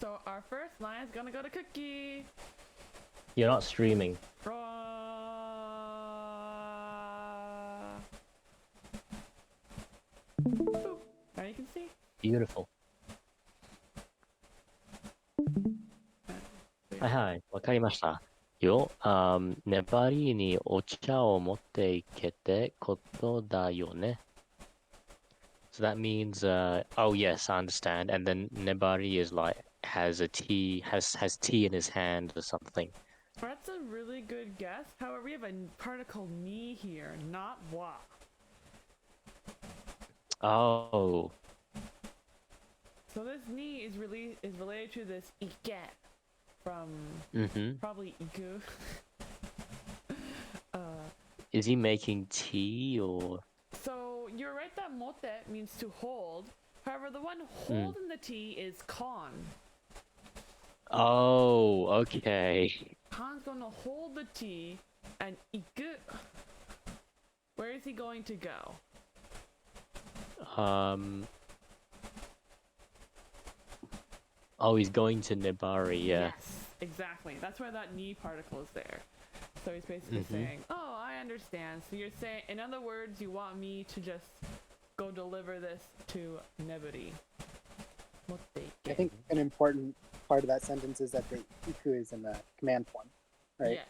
So our first line is gonna go to Cookie. You're not streaming. Boop. Now you can see. Beautiful. はいはい、わかりましたよ。粘りにお茶を持っていけってことだよね。So that means, oh yes, I understand. And then Nebari is like has tea in his hand or something. That's a really good guess. However, we have a particle ni here, not wa. Oh. So this ni is related to this ike from probably iku. Is he making tea or? So you're right that mote means to hold. However, the one holding the tea is Khan. Oh, okay. Khan's going to hold the tea, and iku. Where is he going to go? Oh, he's going to Nebari, yeah. Yes, exactly. That's why that ni particle is there. So he's basically saying, oh, I understand. So you're saying, in other words, you want me to just go deliver this to Nebari. I think an important part of that sentence is that the iku is in the command form, right? Yes.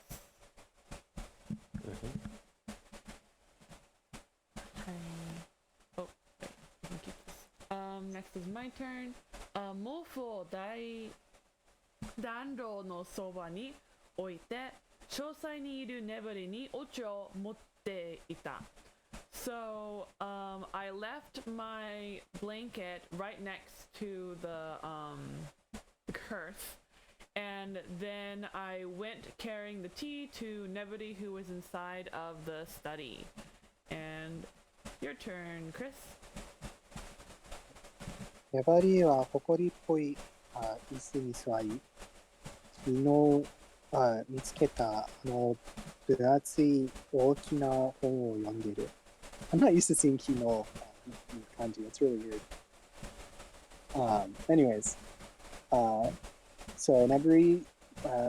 Oh, wait, let me keep this. Next is my turn. Mofo dai dando no soba ni oite shōsai ni iru nebari ni ocha o motte ita. So, I left my blanket right next to the curse, and then I went carrying the tea to Nebari, who was inside of the study. And your turn, Chris. 粘りは埃っぽい椅子に座り、昨日見つけた分厚い大きな本を読んでる。I'm not used to seeing kino kanji. It's really weird. Anyways, so Nebari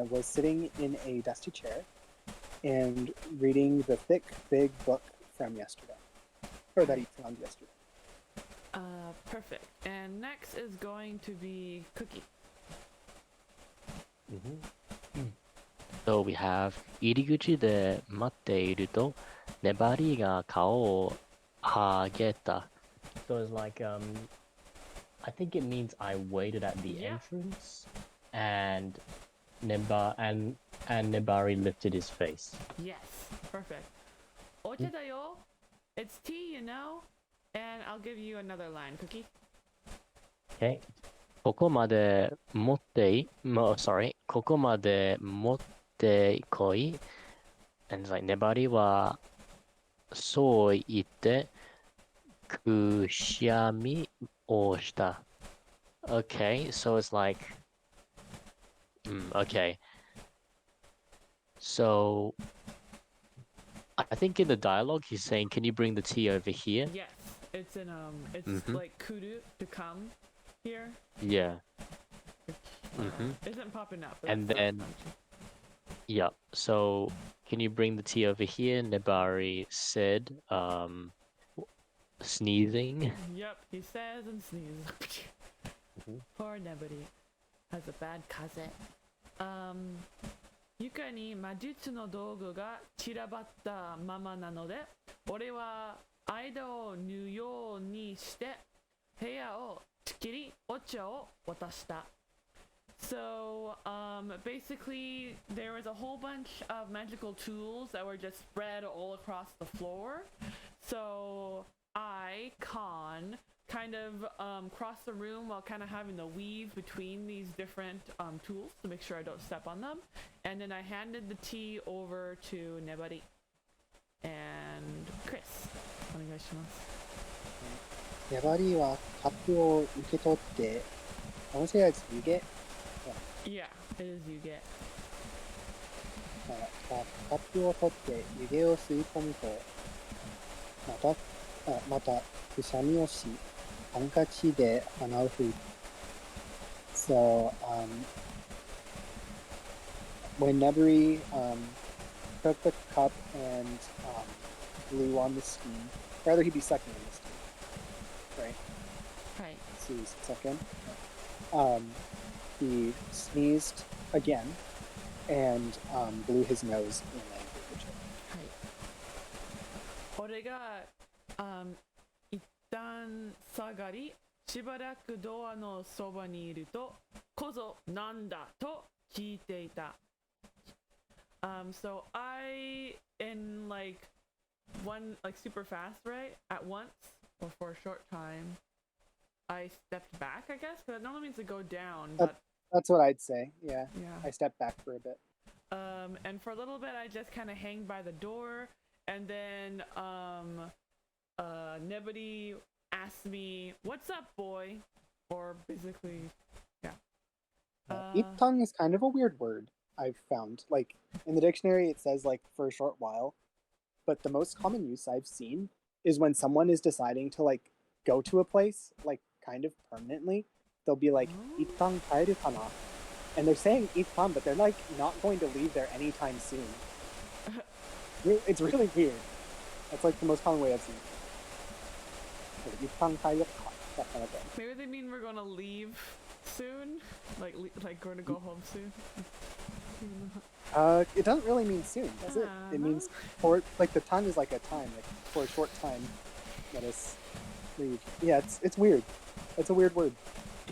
was sitting in a dusty chair and reading the thick, big book from yesterday, or that he found yesterday. Perfect. And next is going to be Cookie. So we have 入り口で待っていると粘りが顔を上げた。So it's like I think it means I waited at the entrance and Nebari lifted his face. Yes, perfect. Oche da yo. It's tea, you know. And I'll give you another line, Cookie. Okay. ここまで持ってここまで持ってこい。And it's like 粘りはそう言ってくしゃみをした。Okay, so it's like okay. So I think in the dialogue he's saying, can you bring the tea over here? Yes, it's in it's like kuru to come here. Yeah. Isn't popping up. And then yeah, so can you bring the tea over here? Nebari said, sneezing. Yep, he says and sneezes. Poor Nebari has a bad kaze. 床に魔術の道具が散らばったままなので、俺は間を縫うようにして部屋を仕切りお茶を渡した。So, basically, there was a whole bunch of magical tools that were just spread all across the floor. So, I, Khan, kind of crossed the room while kind of having to weave between these different tools to make sure I don't step on them. And then I handed the tea over to Nebari. And Chris, お願いします。粘りはカップを受け取って、音声やつ湯気。Yeah, it is you get. カップを取って湯気を吸い込むと、またくしゃみをし、ハンカチで鼻を拭いた。So, when Nebri took the cup and blew on the steam, rather he be sucking on the steam, right? Right. Let's see, second. He sneezed again and blew his nose in language. はい。俺が、一旦下がり、しばらくドアのそばにいると、こぞなんだと聞いていた。So I, in like super fast, right? At once, or for a short time, I stepped back, I guess, because it normally means to go down, but That's what I'd say, yeah. yeah. I stepped back for a bit. And for a little bit, I just kind of hang by the door, and then Nebody asked me, "What's up, boy?" Or basically, yeah. Iptang is kind of a weird word, I've found. Like, in the dictionary, it says, like, for a short while. But the most common use I've seen is when someone is deciding to, like, go to a place, like, kind of permanently. They'll be like, "Iptang kaeru kana?" And they're saying "Iptang," but they're, like, not going to leave there anytime soon. It's really weird. That's, like, the most common way I've seen it. "Iptang kaeru ka?" That kind of thing. Maybe they mean we're gonna leave soon, like we're gonna go home soon. It doesn't really mean soon, does it? It means for, like, the time is like a time, like, for a short time. Let us leave. Yeah, it's weird. It's a weird word.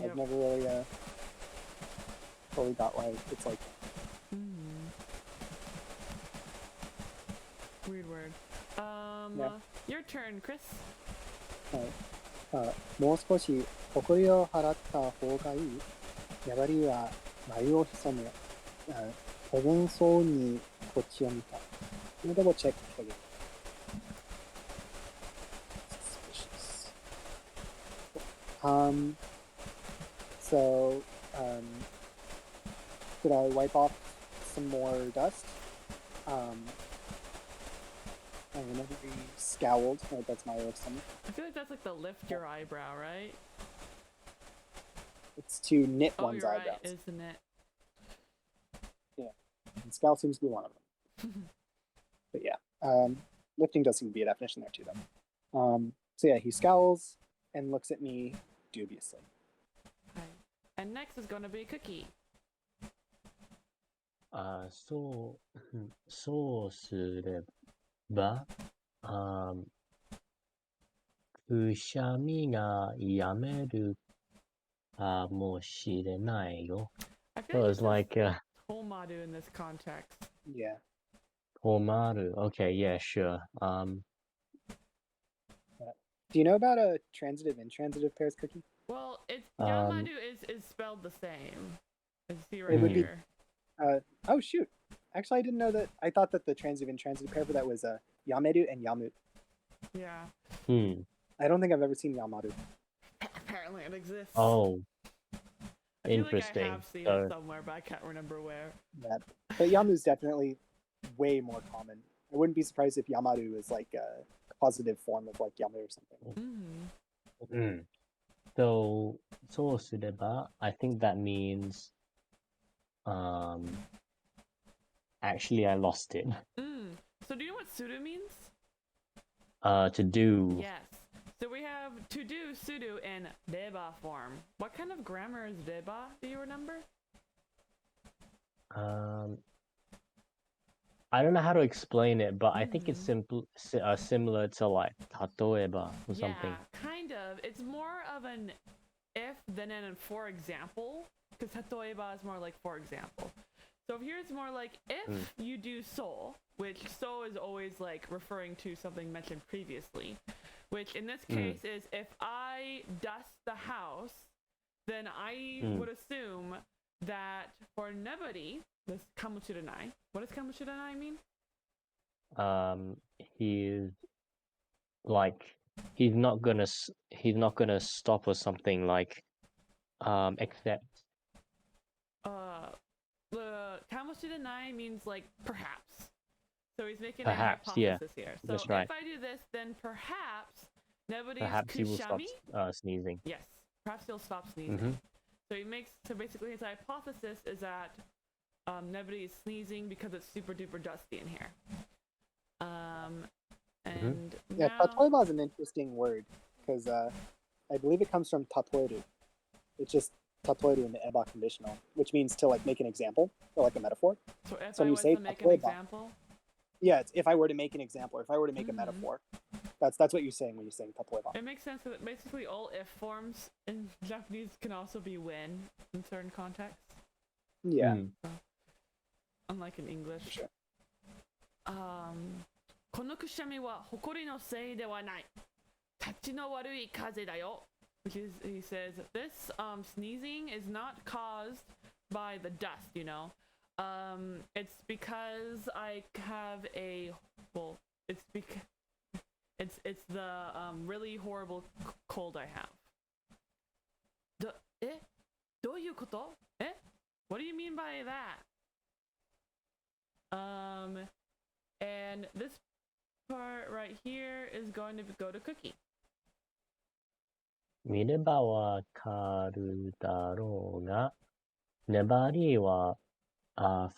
Yep. I've never really totally got why it's like. Weird word. Yeah. Your turn, Chris. もう少し誇りを払った方がいい。やばりは眉を潜め、不厳そうにこっちを見た。Let me double check again. Suspicious. So, did I wipe off some more dust? And whenever he scowled, right, that's my stomach. I feel like that's like the lift your eyebrow, right? It's to knit Oh, one's you're eyebrows. right, isn't it? And scowl seems to be one of them. But yeah, lifting does seem to be a definition there too, though. So yeah, he scowls and looks at me dubiously. Right. And next is gonna be Cookie. そうすれば、くしゃみがやめるかもしれないよ。I So feel it's like like, Tomaru in this context. Yeah. Komaru. Okay, yeah, sure. Do you know about a transitive intransitive pairs, Cookie? Well, it's Yamadu is spelled the same. As you see right It would be- here. Oh shoot! Actually, I didn't know that. I thought that the transitive intransitive pair for that was Yameru and Yamut. Yeah. I don't think I've ever seen Yamaru. Apparently it exists. Oh, I feel interesting. like I have seen So- it somewhere, but I can't remember where. Yeah. But Yamu's definitely way more common. I wouldn't be surprised if Yamaru is like a positive form of like Yamu or something. So, そうすれば, I think that means, actually I lost it. So do you know what sudo means? To do. Yes. So we have to do sudo in reba form. What kind of grammar is reba? Do you remember? I don't know how to explain it, but I think it's similar to like 例えば or something. Yeah, kind of. It's more of an if than an for example, because hatoeba is more like for example. So here it's more like if you do so, which so is always like referring to something mentioned previously, which in this case is if I dust the house, then I would assume that for nebari, this kamushiranai. What does kamushiranai mean? He's like he's not gonna stop or something like except The kamushiranai means like perhaps. So he's making Perhaps, a hypothesis here. So that's right. if I do this, then perhaps nebari's perhaps he will stop kushami. sneezing. Yes, perhaps he'll stop sneezing. So basically his hypothesis is that nobody is sneezing because it's super duper dusty in here. And Yeah, now, tatoeba is an interesting word because I believe it comes from tatoeru. It's just tatoeru in the eba conditional, which means to like make an example or like a metaphor. so if so when I you was say to make an tatoeba- example, Yeah, it's if I were to make an example, or if I were to make a Mhm. metaphor, that's what you're saying when you're saying tatoeba. it makes sense that basically all if forms in Japanese can also be when in certain contexts, Yeah, unlike in English. sure. このくしゃみは埃のせいではない。たちの悪い風だよ。Because he says this sneezing is not caused by the dust, you know. It's because I have a it's because it's the really horrible cold I have. どういうこと? What do you mean by that? And this part right here is going to go to Cookie. 見ればわかるだろうが、粘りは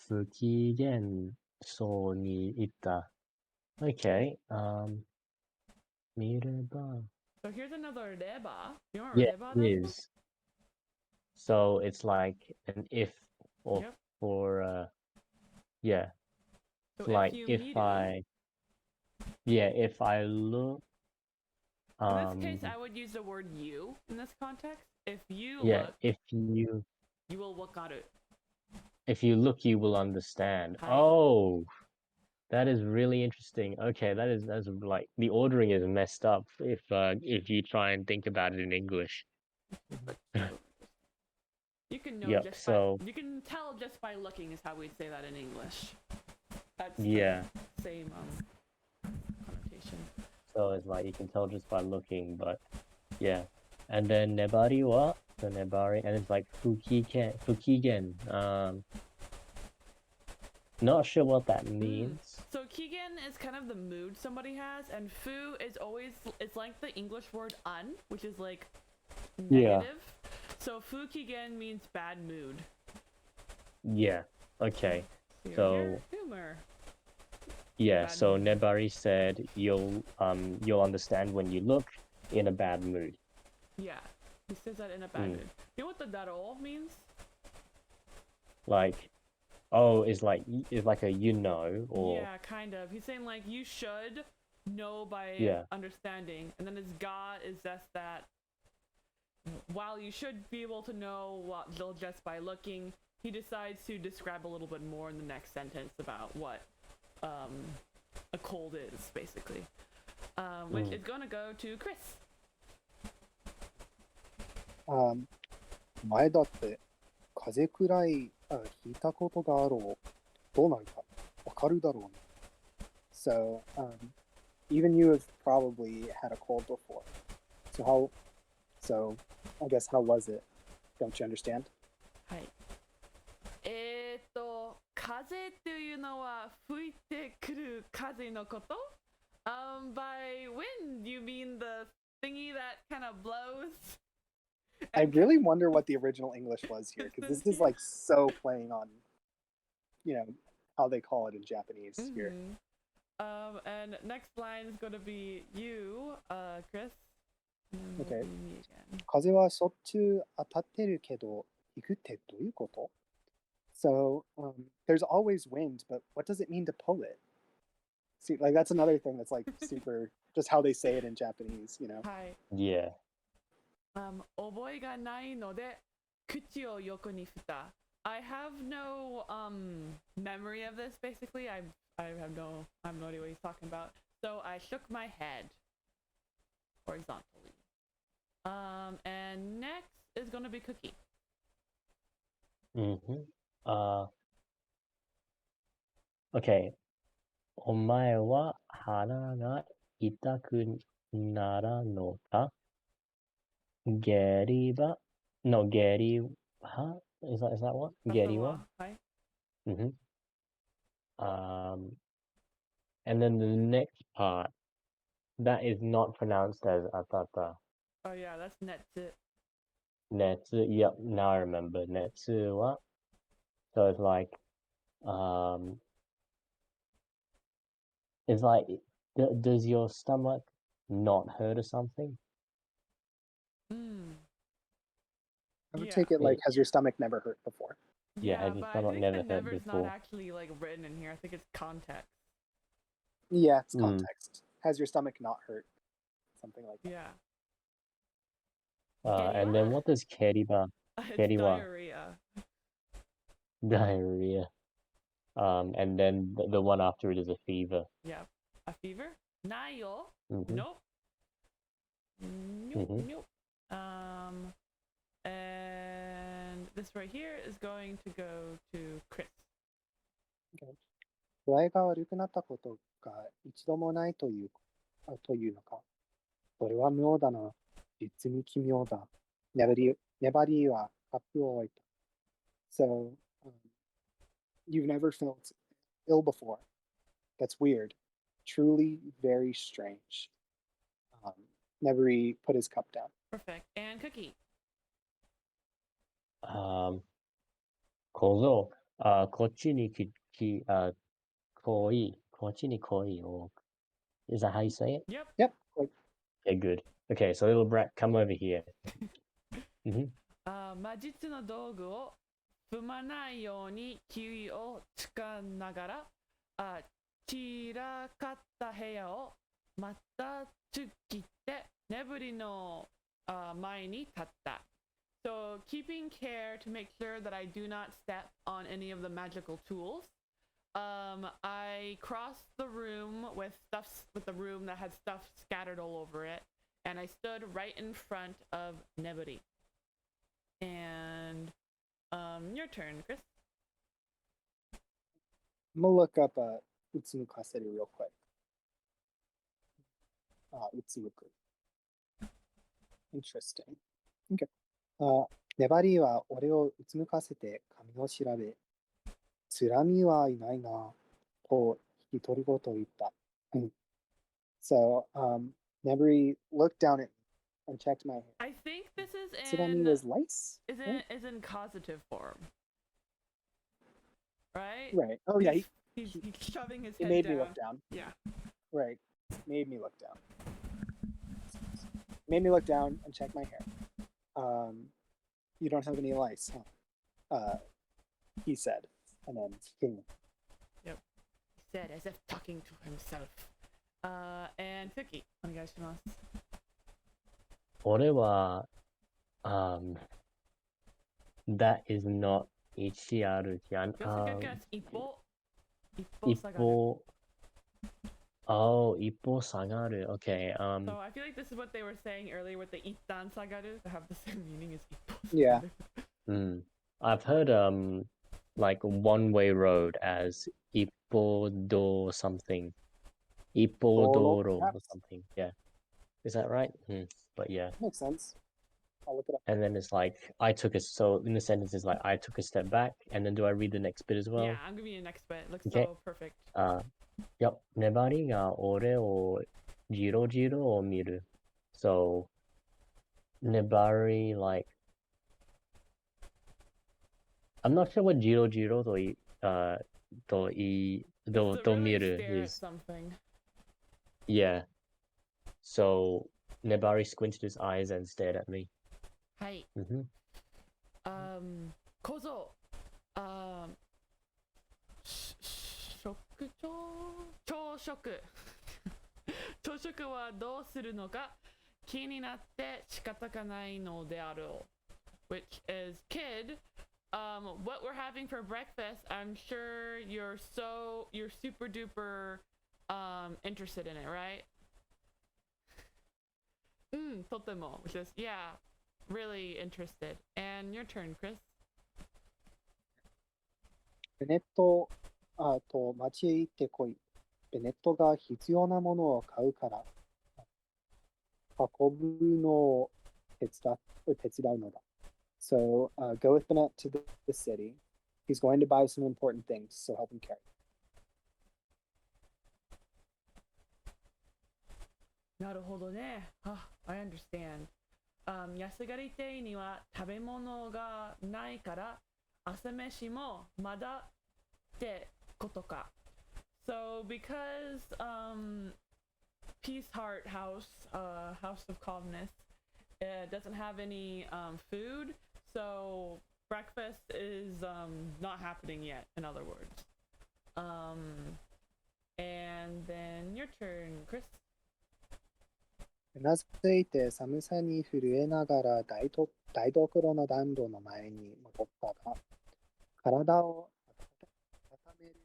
不機嫌そうにいた。Okay, 見れば。 So here's another reba. You know what Yeah, reba it is? is. So it's like an if or Yep. for yeah. So It's like you if miru, if I look in this case, I would use the word you in this context. If you yeah, look, if you will wakaru. look you will understand. Hi. Oh, that is really interesting. Okay, that's like the ordering is messed up if you try and think about it in English. You can know Yep, just so- by, you can tell just by looking is how we'd say that in English. That's Yeah. the same connotation. So it's like you can tell just by looking, but yeah. And then nebari wa the nebari, and it's like fukigen. Not sure what that means. So kigen is kind of the mood somebody has, and fu is always, it's like the English word un, which is like negative. So fu kigen means bad mood. Yeah. Okay. Your So- humor. Yeah. Bad So mood. nebari said you'll understand when you look in a bad mood. Yeah, he says that in a bad mood. You know what the daro means? Like, oh, is like a you know or Yeah, kind of. He's saying like you should know by Yeah. understanding, and then his ga is just that. While you should be able to know what just by looking, he decides to describe a little bit more in the next sentence about what a cold is, basically. Which is gonna go to Chris. 前だって風邪くらいひいたことがあろう。どうなるかわかるだろうね。So, even you have probably had a cold before. So I guess how was it? Don't you understand? はい。風っていうのは吹いてくる風のこと? By wind, you mean the thingy that kind of blows? I really wonder what the original English was here, because this is like so playing on, how they call it in Japanese here. And next line is going to be you, Chris. Okay. Me again. 風はしょっちゅう当たってるけど、行くってどういうこと? So, there's always wind, but what does it mean to pull it? See, like that's another thing that's like super, just how they say it in Japanese, はい。 yeah. 覚えがないので口を横に振った。I have no memory of this. Basically, I have no idea what he's talking about. So I shook my head horizontally. And next is gonna be Cookie. Okay. お前は鼻が痛くならんのか? Geriba? No, Geriwa? Is that what? Geriwa? はい。 And then the next part, that is not pronounced as atata. Oh yeah, that's netsu. Netsu, yep, now I remember. Netsu wa. So it's like, it's like, does your stomach not hurt or something? Mm. I would Yeah. take it like, has your stomach never hurt before? Yeah, has your but I stomach think never the hurt never's not before? actually like written in here. I think it's context. Yeah, it's context. Has your stomach not hurt? Something like that. Yeah. And then what does keriba? It's Keriwa. diarrhea. Diarrhea. And then the one after it is a fever. Yeah. A fever? Nayo? Mhm. Nope. Nope. Mhm. Nope. And this right here is going to go to Chris. 具合が悪くなったことが一度もないというのか。それは妙だな。実に奇妙だ。粘りはカップを置いた。So, you've never felt ill before. That's weird. Truly very strange. Nebari put his cup down. Perfect. And Cookie. 小僧、こっちに来い。こっちに来い。Is that how you say it? Yep. Okay, good. Okay, so little brat, come over here. 魔術の道具を踏まないようにキウイを使いながら、散らかった部屋をまた突きって眠りの前に立った。So keeping care to make sure that I do not step on any of the magical tools. I crossed the room with the room that had stuff scattered all over it, and I stood right in front of Neburi. And your turn, Chris. I'm gonna look up Utsumukaseru real quick. Utsumuku. Interesting. Okay. 粘りは俺をうつむかせて髪を調べ、つらみはいないな、と独り言を言った。So, Nebari looked down at me and checked my hair. I think this is Tsurami was lice? is in causative form. Right? Right. Oh, yeah. He's shoving his He head made down. me look down. Yeah. Right. Made me look down. Made me look down and check my hair. You don't have any lice, huh? He said. And then, boom. Yep. He said as if talking to himself. And Cookie, お願いします。俺は、that is not 1あるじゃん。一歩下がる。一歩下がる。Okay. So I feel like this is what they were saying earlier with the 一旦下がる to have the same meaning as 一歩下がる。Yeah. I've heard like one-way road as 一歩道 something. 一歩道路 or something. Yeah. Is that right? But yeah. Makes sense. I'll look it up. And then it's like so in the sentence it's like I took a step back, and then do I read the next bit as well? Yeah, I'm giving you the next bit. It looks Okay. so perfect. Yep. 粘りが俺をじろじろを見る。So 粘り like I'm not sure what じろじろと見る is. Something. Yeah. So Nebari squinted his eyes and stared at me. はい。小僧。朝食。朝食はどうするのか気になって仕方がないのであろう。Which is, kid, what we're having for breakfast, I'm sure you're super duper interested in it, right? とても。Which is, yeah, really interested. And your turn, Chris. ベネットと町へ行ってこい。ベネットが必要なものを買うから、運ぶのを手伝うのだ。So, go with Bennett to the city. He's going to buy some important things, so help him carry. なるほどね。I understand. 安狩り亭には食べ物がないから朝飯もまだってことか。So because Peace Heart House, House of Calmness, doesn't have any food, so breakfast is not happening yet, in other words. And then your turn, Chris. うなずいて寒さに震えながら台所の暖炉の前に戻ったが、体を温める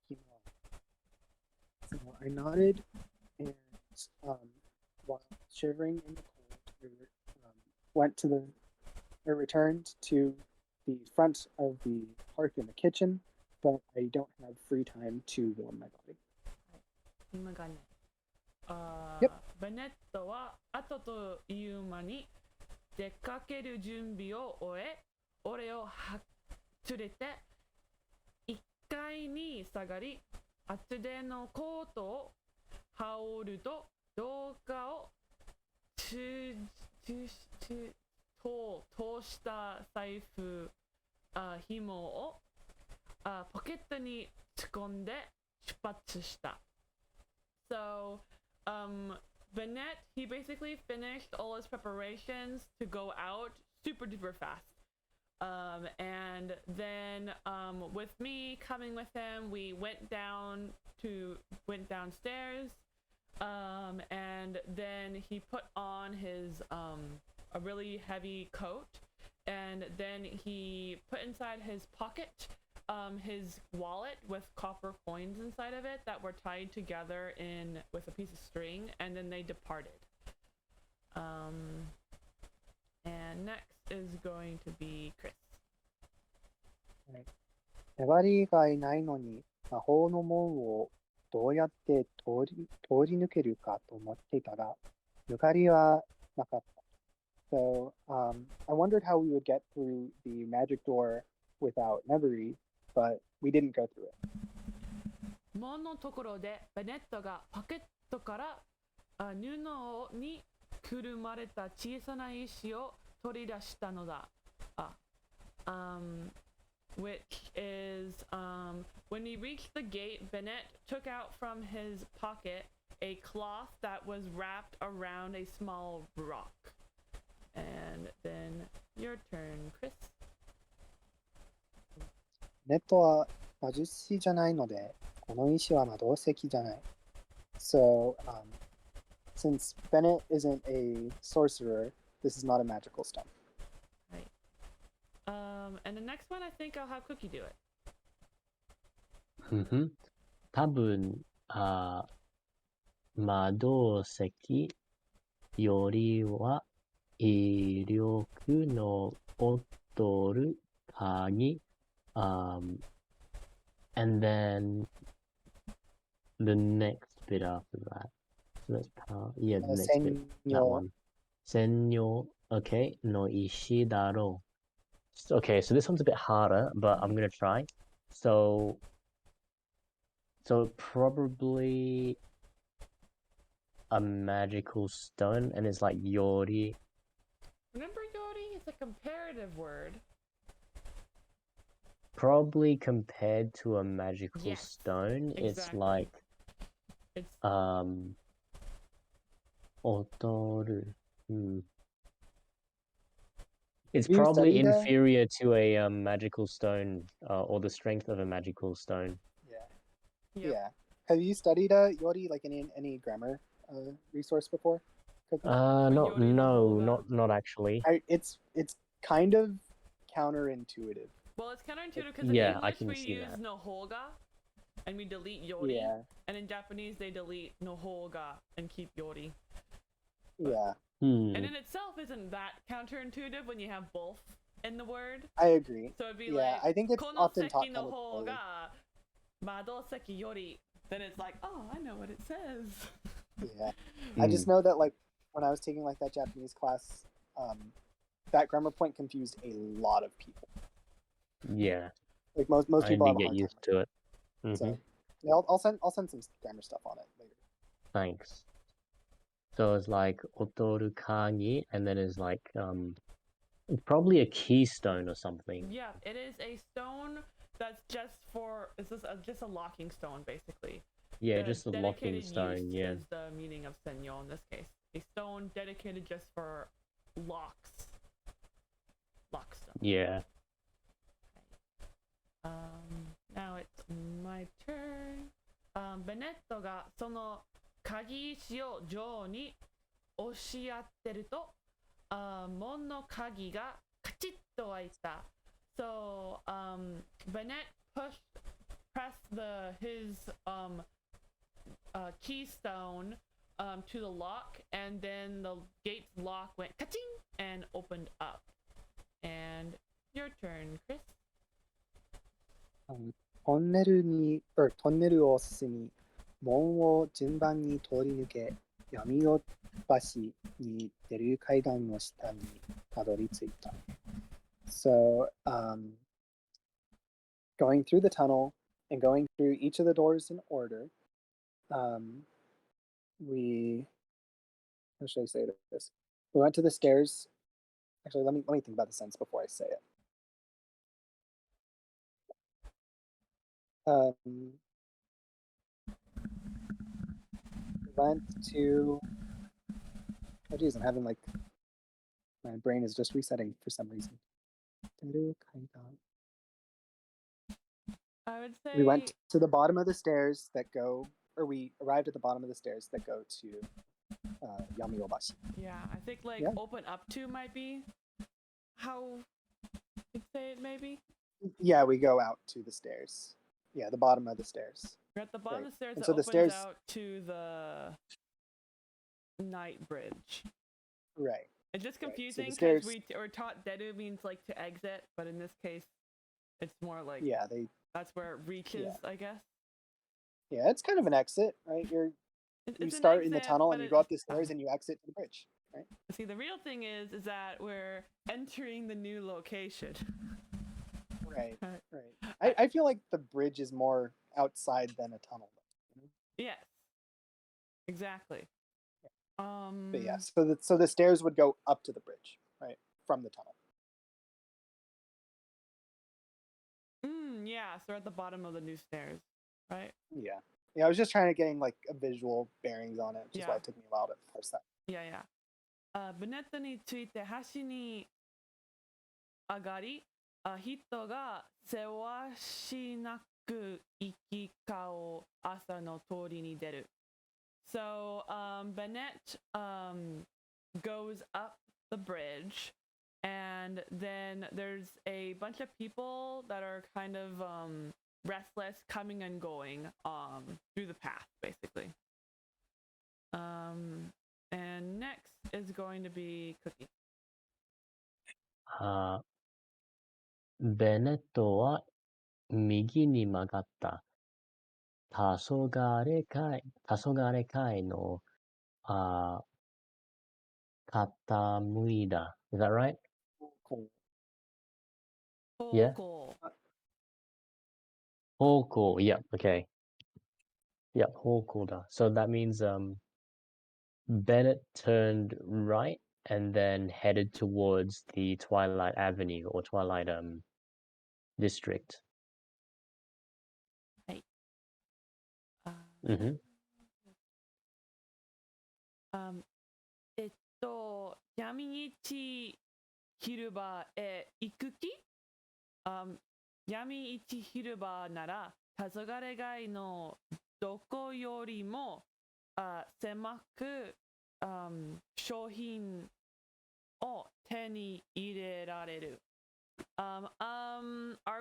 暇は。So I nodded and while shivering in the cold, returned to the front of the hearth in the kitchen, but I don't have free time to warm my body. 今がね、Yep. ベネットは後という間に出かける準備を終え、俺を連れて1階に下がり、厚手のコートを羽織ると廊下を通した財布、紐をポケットに突っ込んで出発した。So, Bennett, he basically finished all his preparations to go out super duper fast. And then with me coming with him, we went downstairs. And then he put on his a really heavy coat, and then he put inside his pocket his wallet with copper coins inside of it that were tied together with a piece of string, and then they departed. And next is going to be Chris. 粘りがいないのに魔法の門をどうやって通り抜けるかと思っていたが、抜かりはなかった。So, I wondered how we would get through the magic door without Nevery, but we didn't go through it. 門のところでベネットがポケットから布にくるまれた小さな石を取り出したのだ。Which is, when he reached the gate, Bennett took out from his pocket a cloth that was wrapped around a small rock. And then your turn, Chris. ネットは魔術師じゃないので、この石は魔導石じゃない。So, since Bennett isn't a sorcerer, this is not a magical stone. Right. And the next one, I think I'll have Cookie do it. 多分、魔導石よりは威力の劣る鍵。And then the next bit after that. So that's the next bit. That one. 専用, okay, の石だろう. Okay, so this one's a bit harder, but I'm gonna try. So probably a magical stone, and it's like Yori. Remember, Yori? It's a comparative word. Probably compared to a magical Yes, stone, exactly. it's like Otoru. It's Have you probably studied that? inferior to a magical stone, or the strength of a magical stone. Yep. Yeah. Have you studied Yori like in any grammar resource before? Not actually. It's kind of counterintuitive. Well, it's counterintuitive because in English we use nohoga and we delete Yori. Yeah. And in Japanese they delete nohoga and keep Yori. Yeah. And in itself isn't that counterintuitive when you have both in the word. I agree. So it'd be Yeah, like, I think it's often taught kind of noho poorly. ga madoseki yori. Then it's like, oh, I know what it says. Yeah. I just know that like when I was taking like that Japanese class, that grammar point confused a lot of people. Yeah. Like most people I have a get hard used time. to it. So yeah, I'll send some grammar stuff on it later. Thanks. So it's like otoru kagi, and then it's like probably a keystone or something. Yeah, it is a stone that's just a locking stone, basically. Yeah, The just a locking dedicated stone. use Yeah. is the meaning of senyo in this case. A stone dedicated just for locks. Lockstone. Yeah. Now it's my turn. ベネットがその鍵石を女王に押し当てると、門の鍵がカチッと開いた。So, Bennett pressed his keystone to the lock, and then the gate's lock went ka-ching and opened up. And your turn, Chris. トンネルを進み、門を順番に通り抜け、闇夜橋に出る階段の下にたどり着いた。So, going through the tunnel and going through each of the doors in order, how should I say this? We went to the stairs. Actually, let me think about the sentence before I say it. Went to. Oh geez, I'm having like my brain is just resetting for some reason. I would say We went to the bottom of the stairs that go, or we arrived at the bottom of the stairs that go to Yamiobashi. Yeah, I think like Yeah. open up to might be how you'd say it maybe. Yeah, we go out to the stairs. Yeah, the bottom of the stairs. You're at the bottom of the stairs And that so the opens stairs- out to the night bridge. Right. It's just Right, so the confusing because stairs- we were taught deru means like to exit, but in this case, it's more like Yeah, that's where it reaches, Yeah. I guess. it's kind of an exit, right? You It's an start in the exit, tunnel but and you go it's- up the stairs and you exit to the bridge, right? See, the real thing is that we're entering the new location. Right. Right. Right. I feel like the bridge is more outside than a tunnel. Yes. Exactly. But yeah, so the stairs would go up to the bridge, right, from the tunnel. Yeah, so we're at the bottom of the new stairs, right? Yeah. I was just trying to getting like a visual bearings on it, which is why Yeah. it took me a while to parse that. いやいや。ブネットについて橋に上がり、人がせわしなく行き交う朝の通りに出る。So, Bennett goes up the bridge, and then there's a bunch of people that are kind of restless coming and going through the path, basically. And next is going to be Cookie. ベネットは右に曲がった。黄昏会の傾いだ。Is that right? Cool. Yeah. 方向。方向. Yeah. Okay. Yeah. 方向だ. So that means Bennett turned right and then headed towards the Twilight Avenue or Twilight district. 闇市広場へ行く気闇市広場なら、黄昏街のどこよりも狭く商品を手に入れられる。Are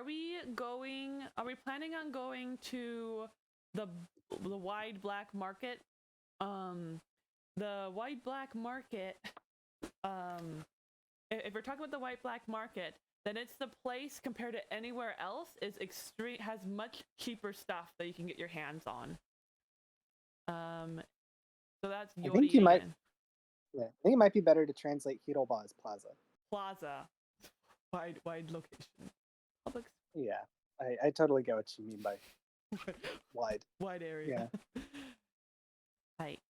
we planning on going to the wide black market? The white black market, if we're talking about the white black market, then it's the place compared to anywhere else has much cheaper stuff that you can get your hands on. So that's I think you might. Yorien. Yeah, I think it might be better to translate Hiroba as plaza. Plaza, wide location, public Yeah, I totally get what you mean by wide. wide area. Yeah. はい。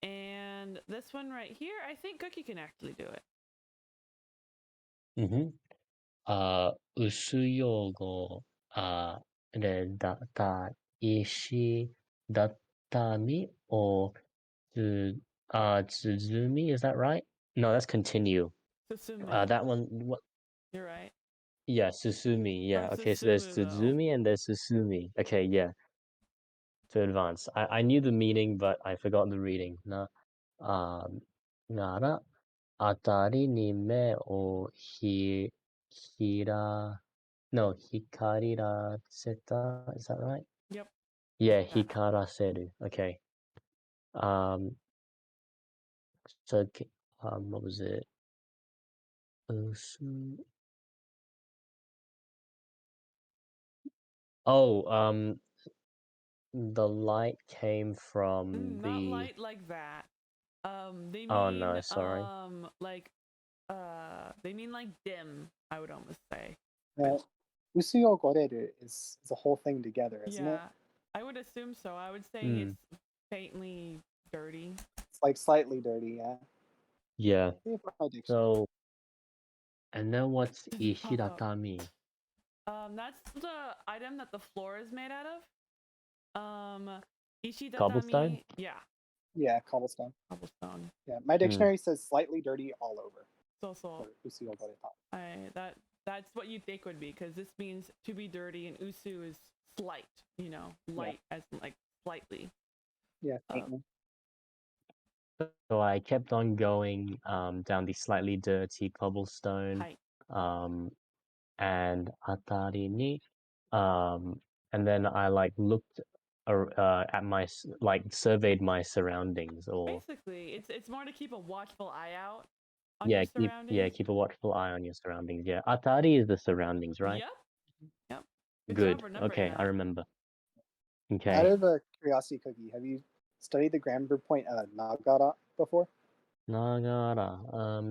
And this one right here, I think Cookie can actually do it. Mm-hmm. 薄用語、れだた、石だったみ、or 鼓, is that right? No, that's continue. Susumi. That one, what? You're right. Yeah, susumi. Yeah, Or okay, so there's Susumu, though. tsuzumi and there's susumi. Okay, yeah. To advance. I knew the meaning, but I forgot the reading. Nara, atari ni me o hikaraseta. Is that right? Yep. Yeah, That. hikaraseru. Okay. So, what was it? Oh, the light came from Not the. light like that. They mean Oh no, sorry. like they mean like dim, I would almost say. Usuyo goreru is a whole thing together, isn't it? Yeah, I would assume so. I would say Mm. it's faintly dirty. It's like slightly dirty, yeah. Yeah. See if my dictionary- So, and then what's Pop up. ishiratami? That's the item that the floor is made out of. Ishidatami. Cobblestone? Yeah, Yeah, cobblestone. cobblestone. Yeah, my dictionary says slightly dirty all over. So for usuyo goreta. that's what you think would be, because this means to be dirty, and usu is slight. You know, light as in, like slightly. Yeah, faintly. So I kept on going down the slightly dirty cobblestone, Hi. and atari ni, and then I like looked at surveyed my surroundings, or Basically, it's more to keep a watchful eye out on your keep surroundings. keep a watchful eye on your surroundings. Yeah, atari is the surroundings, right? Yep. Good Good. job remembering Okay, that. I remember. Out Okay. of a curiosity, Cookie, have you studied the grammar point nagara before? Nagara.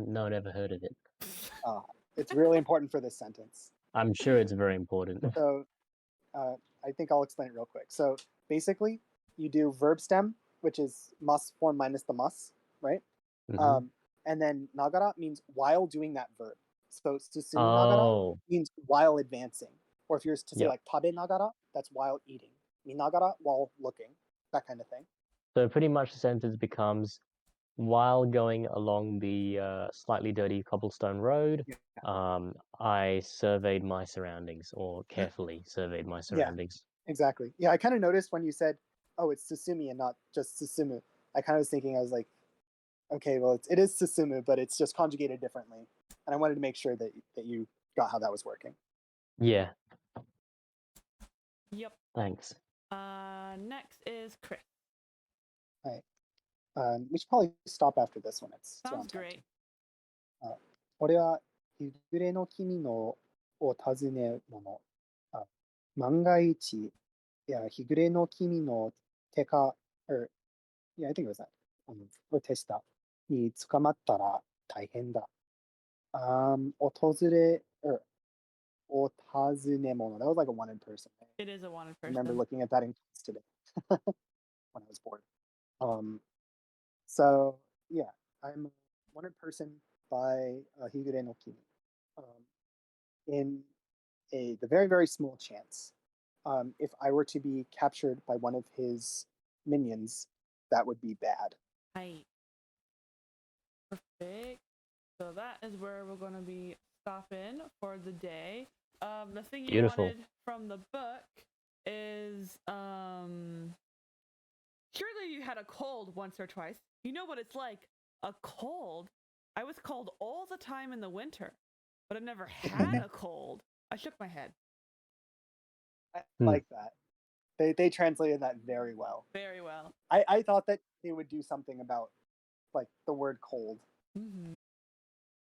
No, never heard of it. It's really important for this sentence. I'm sure it's very important. So I think I'll explain it real quick. So basically, you do verb stem, which is must form minus the must, right? Mhm. And then nagara means while doing that verb. So susumu nagara means while advancing. Or if you're to say like tabe nagara, that's while eating. Minagara, while looking, that kind of thing. So pretty much the sentence becomes, while going along the slightly dirty cobblestone road, I surveyed my surroundings, or carefully surveyed my surroundings. Yeah, exactly. Yeah, I kind of noticed when you said, oh, it's susumi and not just susumu. I kind of was thinking, I was like, okay, well, it is susumu, but it's just conjugated differently. And I wanted to make sure that you got how that was working. Yeah. Yep. Thanks. Next is Chris. All right. We should probably stop after this one. Sounds great. 俺は日暮れの君のを尋ね物。万が一、いや、日暮れの君の手か、yeah, I think it was that. を手下に捕まったら大変だ。訪れ、お尋ね物. That was like a wanted person. It is a wanted person. I remember looking at that in class today when I was bored. So yeah, I'm a wanted person by Higure no Kimi. In the very, very small chance, if I were to be captured by one of his minions, that would be bad. Right. Perfect. So that is where we're going to be stopping for the day. The thing you wanted from the book is surely you had a cold once or twice. You know what it's like, a cold. I was cold all the time in the winter, but I never had a cold. I shook my head. I like that. They translated that very well. Very well. I thought that they would do something about like the word cold. Mm-hmm.